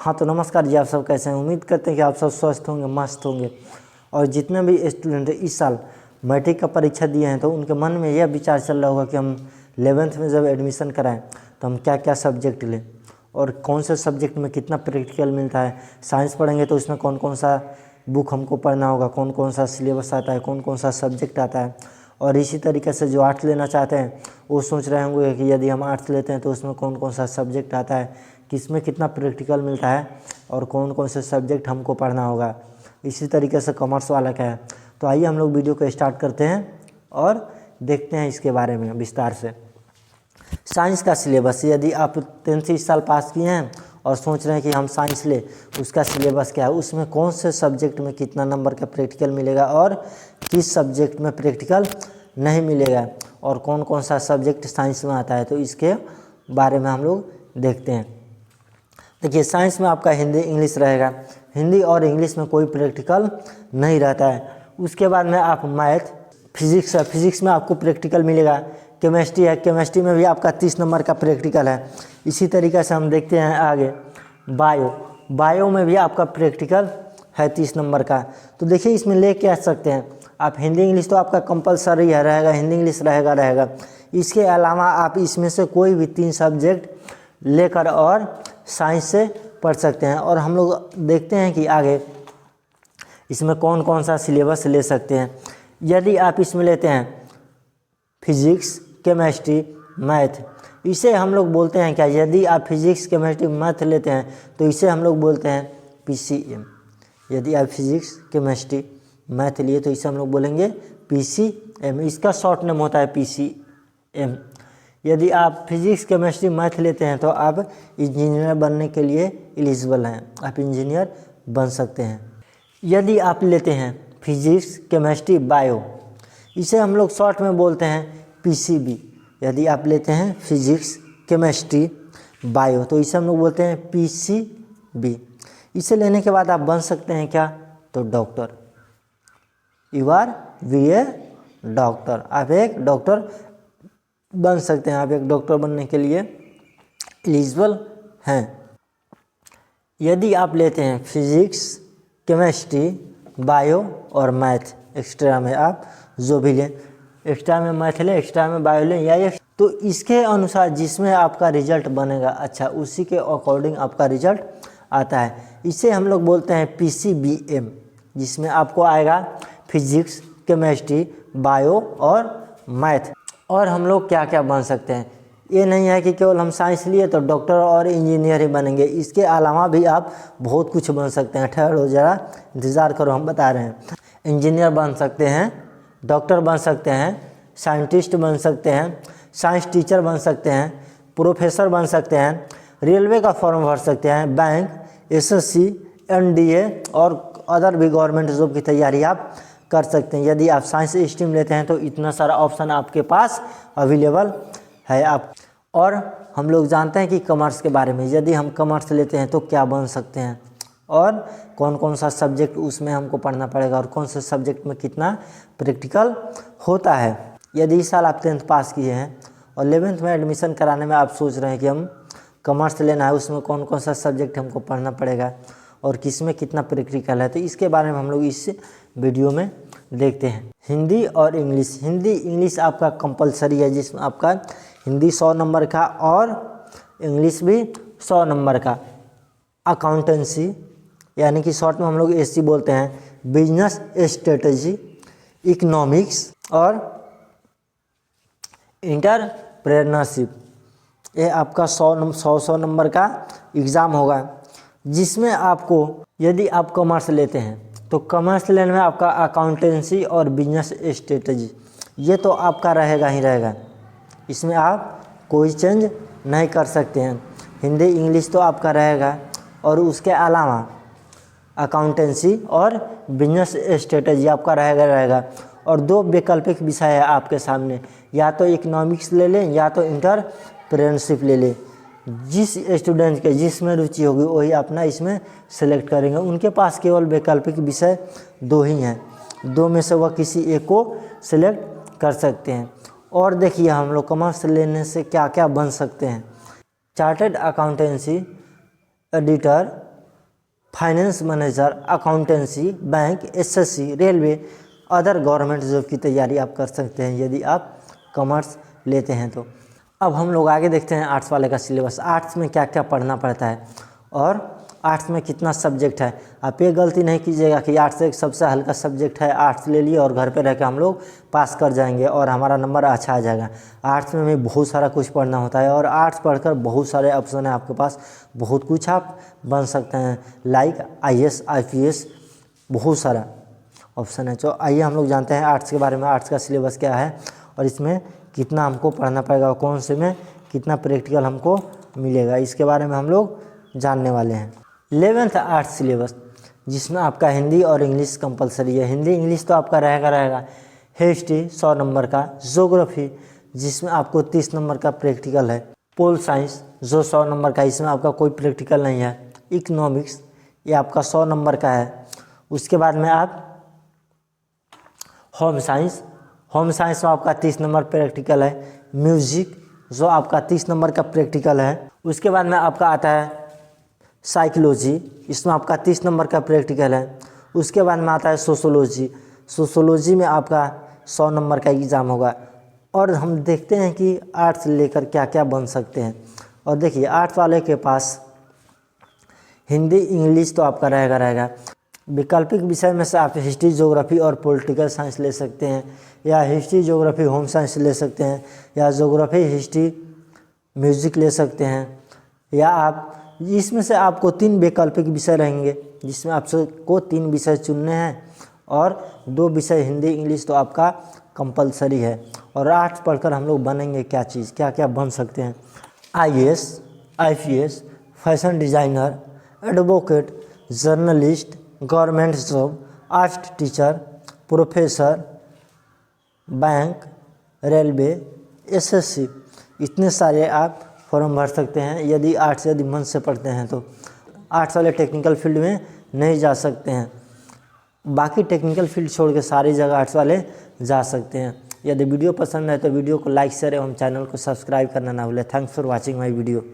हाँ तो नमस्कार जी, आप सब कैसे हैं। उम्मीद करते हैं कि आप सब स्वस्थ होंगे, मस्त होंगे। और जितने भी स्टूडेंट इस साल मैट्रिक का परीक्षा दिए हैं तो उनके मन में यह विचार चल रहा होगा कि हम 11th में जब एडमिशन कराएं तो हम क्या क्या सब्जेक्ट लें और कौन से सब्जेक्ट में कितना प्रैक्टिकल मिलता है। साइंस पढ़ेंगे तो उसमें कौन कौन सा बुक हमको पढ़ना होगा, कौन कौन सा सिलेबस आता है, कौन कौन सा सब्जेक्ट आता है। और इसी तरीके से जो आर्ट्स लेना चाहते हैं वो सोच रहे होंगे कि यदि हम आर्ट्स लेते हैं तो उसमें कौन कौन सा सब्जेक्ट आता है, किसमें कितना प्रैक्टिकल मिलता है और कौन कौन से सब्जेक्ट हमको पढ़ना होगा। इसी तरीके से कॉमर्स वाला क्या है। तो आइए हम लोग वीडियो को स्टार्ट करते हैं और देखते हैं इसके बारे में विस्तार से। साइंस का सिलेबस, यदि आप 10th इस साल पास किए हैं और सोच रहे हैं कि हम साइंस ले, उसका सिलेबस क्या है, उसमें कौन से सब्जेक्ट में कितना नंबर का प्रैक्टिकल मिलेगा और किस सब्जेक्ट में प्रैक्टिकल नहीं मिलेगा और कौन कौन सा सब्जेक्ट साइंस में आता है, तो इसके बारे में हम लोग देखते हैं। देखिए, साइंस में आपका हिंदी इंग्लिश रहेगा। हिंदी और इंग्लिश में कोई प्रैक्टिकल नहीं रहता है। उसके बाद में आप मैथ, फिजिक्स है, फिजिक्स में आपको प्रैक्टिकल मिलेगा। केमिस्ट्री है, केमिस्ट्री में भी आपका 30 नंबर का प्रैक्टिकल है। इसी तरीके से हम देखते हैं आगे बायो में भी आपका प्रैक्टिकल है 30 नंबर का। तो देखिए, इसमें ले क्या सकते हैं आप। हिंदी इंग्लिश तो आपका कंपलसरी है, रहेगा, हिंदी इंग्लिश रहेगा। इसके अलावा आप इसमें से कोई भी 3 सब्जेक्ट लेकर और साइंस से पढ़ सकते हैं। और हम लोग देखते हैं कि आगे इसमें कौन कौन सा सिलेबस ले सकते हैं। यदि आप इसमें लेते हैं फिजिक्स, केमिस्ट्री, मैथ, इसे हम लोग बोलते हैं क्या, यदि आप फिजिक्स, केमिस्ट्री, मैथ लेते हैं तो इसे हम लोग बोलते हैं PCM। यदि आप फिजिक्स, केमिस्ट्री, मैथ लिए तो इसे हम लोग बोलेंगे PCM। इसका शॉर्ट नेम होता है PCM। यदि आप फिजिक्स, केमिस्ट्री, मैथ लेते हैं तो आप इंजीनियर बनने के लिए एलिजिबल हैं, आप इंजीनियर बन सकते हैं। यदि आप लेते हैं फिजिक्स, केमिस्ट्री, बायो, इसे हम लोग शॉर्ट में बोलते हैं PCB। यदि आप लेते हैं फिजिक्स, केमिस्ट्री, बायो, तो इसे हम लोग बोलते हैं PCB। इसे लेने के बाद आप बन सकते हैं क्या, तो doctor. You are BA doctor, आप एक डॉक्टर बन सकते हैं। आप एक डॉक्टर बनने के लिए एलिजिबल हैं। यदि आप लेते हैं फिजिक्स, केमिस्ट्री, बायो और मैथ, एक्स्ट्रा में आप जो भी लें, एक्स्ट्रा में मैथ लें, एक्स्ट्रा में बायो लें या ये, तो इसके अनुसार जिसमें आपका रिजल्ट बनेगा अच्छा, उसी के अकॉर्डिंग आपका रिजल्ट आता है। इसे हम लोग बोलते हैं PCBM, जिसमें आपको आएगा फिजिक्स, केमिस्ट्री, बायो और मैथ। और हम लोग क्या क्या बन सकते हैं, ये नहीं है कि केवल हम साइंस लिए तो डॉक्टर और इंजीनियर ही बनेंगे। इसके अलावा भी आप बहुत कुछ बन सकते हैं। ठहरो जरा, इंतज़ार करो, हम बता रहे हैं। इंजीनियर बन सकते हैं, डॉक्टर बन सकते हैं, साइंटिस्ट बन सकते हैं, साइंस टीचर बन सकते हैं, प्रोफेसर बन सकते हैं, रेलवे का फॉर्म भर सकते हैं, बैंक, SSC, NDA और अदर भी गवर्नमेंट जॉब की तैयारी आप कर सकते हैं। यदि आप साइंस स्ट्रीम लेते हैं तो इतना सारा ऑप्शन आपके पास अवेलेबल है। आप और हम लोग जानते हैं कि कॉमर्स के बारे में, यदि हम कॉमर्स लेते हैं तो क्या बन सकते हैं और कौन कौन सा सब्जेक्ट उसमें हमको पढ़ना पड़ेगा और कौन से सब्जेक्ट में कितना प्रैक्टिकल होता है। यदि इस साल आप 10th पास किए हैं और 11th में एडमिशन कराने में आप सोच रहे हैं कि हम कॉमर्स लेना है, उसमें कौन कौन सा सब्जेक्ट हमको पढ़ना पड़ेगा और किस में कितना प्रैक्टिकल है, तो इसके बारे में हम लोग इस वीडियो में देखते हैं। हिंदी और इंग्लिश, हिंदी इंग्लिश आपका कंपलसरी है, जिसमें आपका हिंदी 100 नंबर का और इंग्लिश भी 100 नंबर का। अकाउंटेंसी, यानी कि शॉर्ट में हम लोग SC बोलते हैं, बिजनेस स्ट्रेटजी, इकोनॉमिक्स और एंटरप्रेन्योरशिप, ये आपका 100 नंबर का एग्ज़ाम होगा। जिसमें आपको, यदि आप कॉमर्स लेते हैं तो कॉमर्स लेने में आपका अकाउंटेंसी और बिजनेस स्ट्रेटजी, ये तो आपका रहेगा ही रहेगा। इसमें आप कोई चेंज नहीं कर सकते हैं। हिंदी इंग्लिश तो आपका रहेगा और उसके अलावा अकाउंटेंसी और बिजनेस स्ट्रेटजी आपका रहेगा। और 2 वैकल्पिक विषय है आपके सामने, या तो इकोनॉमिक्स ले लें या तो एंटरप्रेन्योरशिप ले लें। जिस स्टूडेंट के जिसमें रुचि होगी वही अपना इसमें सेलेक्ट करेंगे। उनके पास केवल वैकल्पिक विषय 2 ही हैं, 2 में से वह किसी एक को सेलेक्ट कर सकते हैं। और देखिए, हम लोग कॉमर्स लेने से क्या क्या बन सकते हैं। Chartered accountancy, editor, finance manager, accountancy, bank, SSC, railway, other government job की तैयारी आप कर सकते हैं यदि आप कॉमर्स लेते हैं तो। अब हम लोग आगे देखते हैं आर्ट्स वाले का सिलेबस। आर्ट्स में क्या क्या पढ़ना पड़ता है और आर्ट्स में कितना सब्जेक्ट है। आप ये गलती नहीं कीजिएगा कि आर्ट्स एक सबसे हल्का सब्जेक्ट है, आर्ट्स ले लिए और घर पे रह के हम लोग पास कर जाएंगे और हमारा नंबर अच्छा आ जाएगा। आर्ट्स में भी बहुत सारा कुछ पढ़ना होता है और आर्ट्स पढ़कर बहुत सारे ऑप्शन है आपके पास, बहुत कुछ आप बन सकते हैं, लाइक आईएएस, आईपीएस, बहुत सारा ऑप्शन है। तो आइए हम लोग जानते हैं आर्ट्स के बारे में, आर्ट्स का सिलेबस क्या है और इसमें कितना हमको पढ़ना पड़ेगा और कौन से में कितना प्रैक्टिकल हमको मिलेगा, इसके बारे में हम लोग जानने वाले हैं। 11th आर्ट्स सिलेबस, जिसमें आपका हिंदी और इंग्लिश कंपलसरी है। हिंदी इंग्लिश तो आपका रहेगा। हिस्ट्री 100 नंबर का, ज्योग्राफी जिसमें आपको 30 नंबर का प्रैक्टिकल है, पोल साइंस जो 100 नंबर का, इसमें आपका कोई प्रैक्टिकल नहीं है, इकोनॉमिक्स ये आपका 100 नंबर का है। उसके बाद में आप होम साइंस में आपका 30 नंबर प्रैक्टिकल है, म्यूजिक जो आपका 30 नंबर का प्रैक्टिकल है। उसके बाद में आपका आता है साइकोलॉजी, इसमें आपका 30 नंबर का प्रैक्टिकल है। उसके बाद में आता है सोशोलॉजी में आपका 100 नंबर का एग्ज़ाम होगा। और हम देखते हैं कि आर्ट्स लेकर क्या क्या बन सकते हैं। और देखिए आर्ट्स वाले के पास हिंदी इंग्लिश तो आपका रहेगा। वैकल्पिक विषय में से आप हिस्ट्री, ज्योग्राफी और पॉलिटिकल साइंस ले सकते हैं, या हिस्ट्री, ज्योग्राफी, होम साइंस ले सकते हैं, या ज्योग्राफी, हिस्ट्री, म्यूजिक ले सकते हैं, या आप इसमें से आपको 3 वैकल्पिक विषय रहेंगे जिसमें आपको 3 विषय चुनने हैं और 2 विषय हिंदी इंग्लिश तो आपका कंपलसरी है। और आर्ट्स पढ़कर हम लोग बनेंगे क्या क्या बन सकते हैं, IAS, IPS, fashion designer, advocate, journalist, government job, art teacher, professor, bank, railway, SSC, इतने सारे आप फॉर्म भर सकते हैं यदि आर्ट्स यदि मन से पढ़ते हैं तो। आर्ट्स वाले टेक्निकल फील्ड में नहीं जा सकते हैं, बाकी टेक्निकल फील्ड छोड़ के सारी जगह आर्ट्स वाले जा सकते हैं। यदि वीडियो पसंद है तो वीडियो को लाइक शेयर एवं चैनल को सब्सक्राइब करना ना भूलें। Thanks for watching my video.